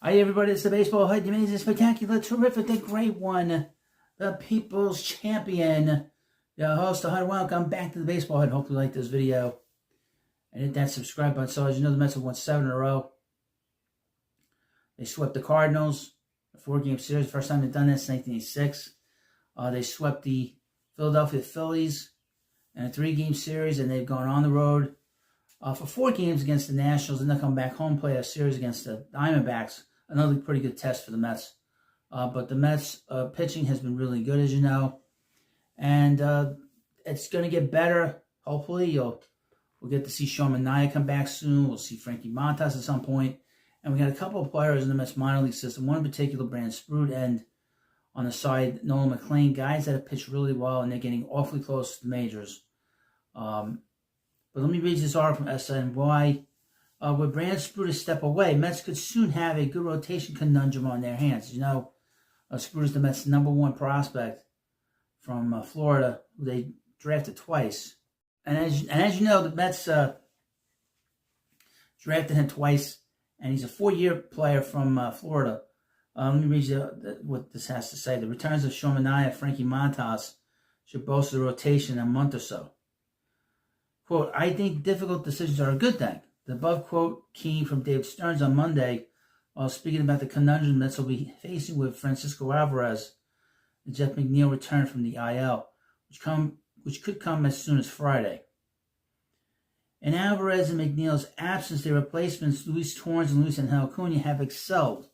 Hi everybody, it's the Baseball Head, the amazing, spectacular, terrific, the great one, the People's Champion, your host, the Head. Welcome back to the Baseball Head. Hope you like this video and hit that subscribe button. So as you know, the Mets have won 7 in a row. They swept the Cardinals, a 4-game series, first time they've done this since 1986. They swept the Philadelphia Phillies in a 3-game series, and they've gone on the road for 4 games against the Nationals, and they'll come back home, play a series against the Diamondbacks. Another pretty good test for the Mets. But the Mets pitching has been really good, as you know. And it's going to get better. Hopefully, we'll get to see Sean Manaea come back soon. We'll see Frankie Montas at some point. And we got a couple of players in the Mets minor league system. One in particular, Brandon Sproat, and on the side, Nolan McLean. Guys that have pitched really well, and they're getting awfully close to the majors. But let me read this article from SNY. With Brandon Sproat a step away, Mets could soon have a good rotation conundrum on their hands. You know, Sproat is the Mets' #1 prospect from Florida, who they drafted twice. And as you know, the Mets drafted him twice, and he's a 4-year player from Florida. Let me read you what this has to say. The returns of Sean Manaea, Frankie Montas should bolster the rotation in a month or so. Quote, I think difficult decisions are a good thing. The above quote came from Dave Stearns on Monday while speaking about the conundrum Mets will be facing with Francisco Alvarez and Jeff McNeil return from the IL, which could come as soon as Friday. In Alvarez and McNeil's absence, their replacements, Luis Torrens and Luis Angel Acuna, have excelled,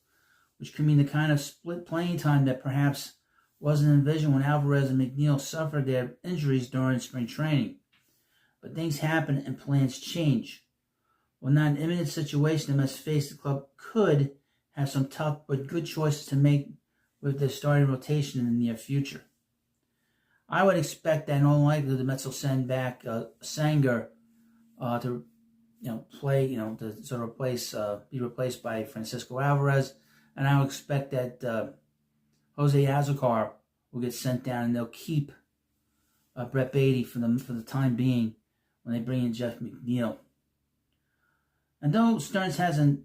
which could mean the kind of split playing time that perhaps wasn't envisioned when Alvarez and McNeil suffered their injuries during spring training. But things happen and plans change. While not an imminent situation the Mets face, the club could have some tough but good choices to make with their starting rotation in the near future. I would expect that in all likelihood the Mets will send back Sanger to play, to sort of be replaced by Francisco Alvarez, and I would expect that Jose Azocar will get sent down, and they'll keep Brett Beatty for the time being when they bring in Jeff McNeil. And though Stearns hasn't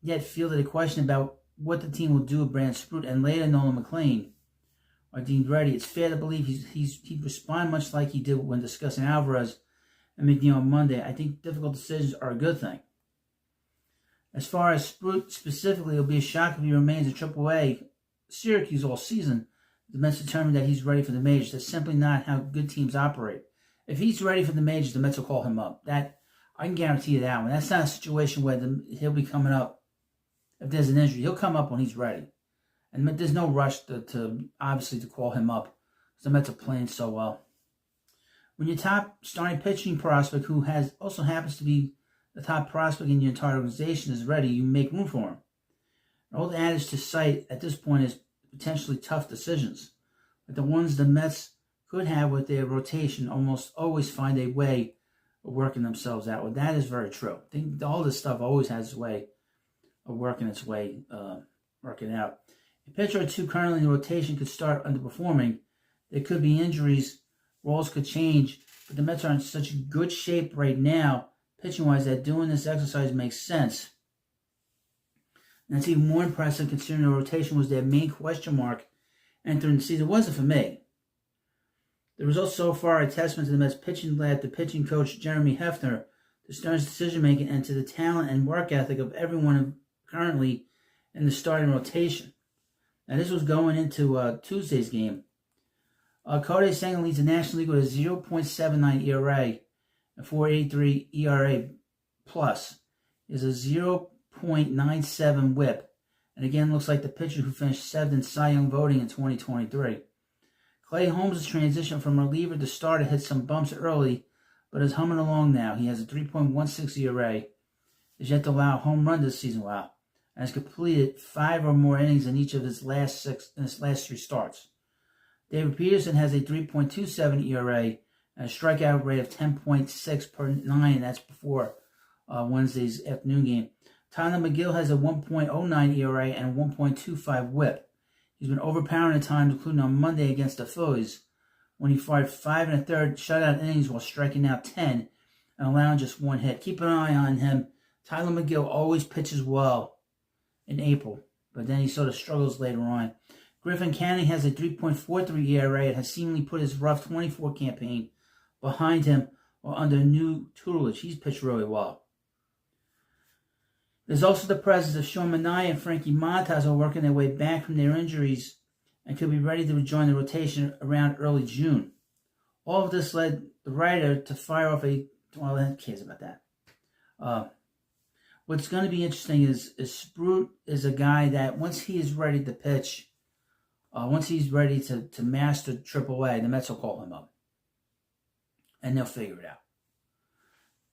yet fielded a question about what the team will do with Brandon Sproat and later Nolan McLean are deemed ready, it's fair to believe he'd respond much like he did when discussing Alvarez and McNeil on Monday. I think difficult decisions are a good thing. As far as Sproat specifically, it'll be a shock if he remains in AAA Syracuse all season. The Mets determined that he's ready for the majors. That's simply not how good teams operate. If he's ready for the majors, the Mets will call him up. That I can guarantee you that one. That's not a situation where he'll be coming up if there's an injury. He'll come up when he's ready. And there's no rush to obviously to call him up because the Mets are playing so well. When your top starting pitching prospect, who also happens to be the top prospect in your entire organization, is ready, you make room for him. An old adage to cite at this point is potentially tough decisions, but the ones the Mets could have with their rotation almost always find a way of working themselves out. Well, that is very true. I think all this stuff always has a way of working out. A pitcher or two currently in the rotation could start underperforming. There could be injuries, roles could change, but the Mets are in such good shape right now, pitching-wise, that doing this exercise makes sense. And that's even more impressive considering the rotation was their main question mark entering the season. It wasn't for me. The results so far are a testament to the Mets pitching lab, the pitching coach Jeremy Hefner, to Stearns' decision-making, and to the talent and work ethic of everyone currently in the starting rotation. Now, this was going into Tuesday's game. Kodai Senga leads the National League with a 0.79 ERA and 4.83 ERA plus. Is a 0.97 WHIP, and again looks like the pitcher who finished 7th in Cy Young voting in 2023. Clay Holmes' transition from reliever to starter hit some bumps early, but is humming along now. He has a 3.16 ERA, is yet to allow a home run this season, and has completed 5 or more innings in each of his last 3 starts. David Peterson has a 3.27 ERA and a strikeout rate of 10.6 per 9. That's before Wednesday's afternoon game. Tyler McGill has a 1.09 ERA and 1.25 WHIP. He's been overpowering at times, including on Monday against the Phillies, when he fired 5 1/3 shutout innings while striking out 10 and allowing just 1 hit. Keep an eye on him. Tyler McGill always pitches well in April, but then he sort of struggles later on. Griffin Canning has a 3.43 ERA and has seemingly put his rough 24 campaign behind him or under new tutelage. He's pitched really well. There's also the presence of Sean Manaea and Frankie Montas are working their way back from their injuries and could be ready to rejoin the rotation around early June. All of this led the writer to fire off well, who cares about that? What's going to be interesting is Sproat is a guy that once he is ready to pitch, once he's ready to master AAA, the Mets will call him up. And they'll figure it out.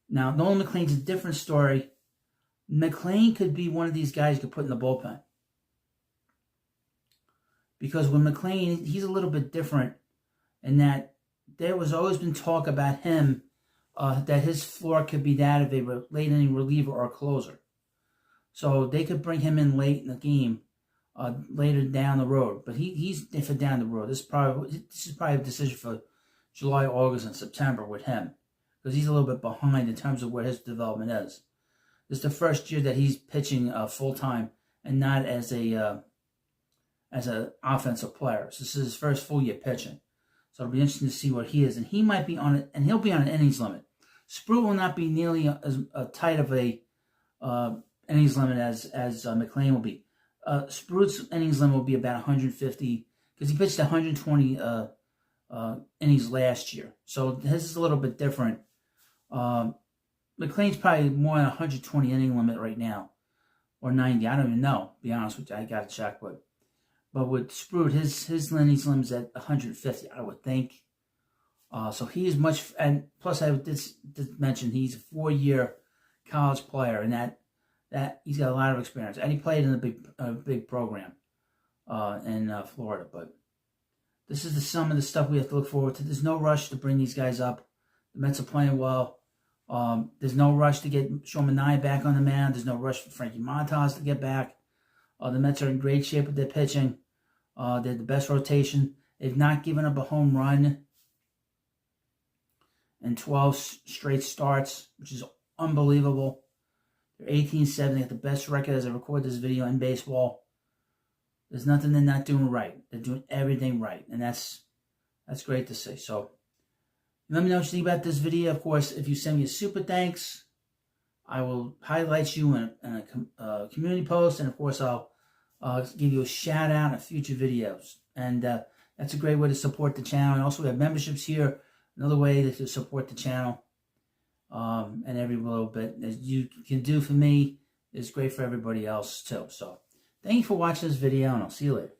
Now, Nolan McLean's a different story. McLean could be one of these guys you could put in the bullpen. Because with McLean, he's a little bit different in that there was always been talk about him that his floor could be that of a late inning reliever or a closer. So they could bring him in late in the game, later down the road. But he's different down the road. This is probably a decision for July, August, and September with him. Because he's a little bit behind in terms of where his development is. This is the first year that he's pitching full-time and not as an offensive player. So this is his first full year pitching. So it'll be interesting to see what he is. And he might be on it, and he'll be on an innings limit. Sproat will not be nearly as tight of a innings limit as McLean will be. Sproat's innings limit will be about 150 because he pitched 120 innings last year. So his is a little bit different. McLean's probably more than 120 inning limit right now, or 90. I don't even know. To be honest with you, I got to check. But with Sproat, his innings limit's at 150, I would think. So he is much, and plus I did mention he's a 4-year college player, and that he's got a lot of experience, and he played in a big program in Florida. But this is some of the stuff we have to look forward to. There's no rush to bring these guys up. The Mets are playing well. There's no rush to get Sean Manaea back on the mound. There's no rush for Frankie Montas to get back. The Mets are in great shape with their pitching. They're the best rotation. They've not given up a home run in 12 straight starts, which is unbelievable. They're 18-7. They got the best record as I record this video in baseball. There's nothing they're not doing right. They're doing everything right, and that's great to see. So let me know what you think about this video. Of course, if you send me a super thanks, I will highlight you in a community post, and of course, I'll give you a shout out in future videos. And that's a great way to support the channel. And also, we have memberships here. Another way to support the channel. And every little bit that you can do for me is great for everybody else too. So, thank you for watching this video, and I'll see you later.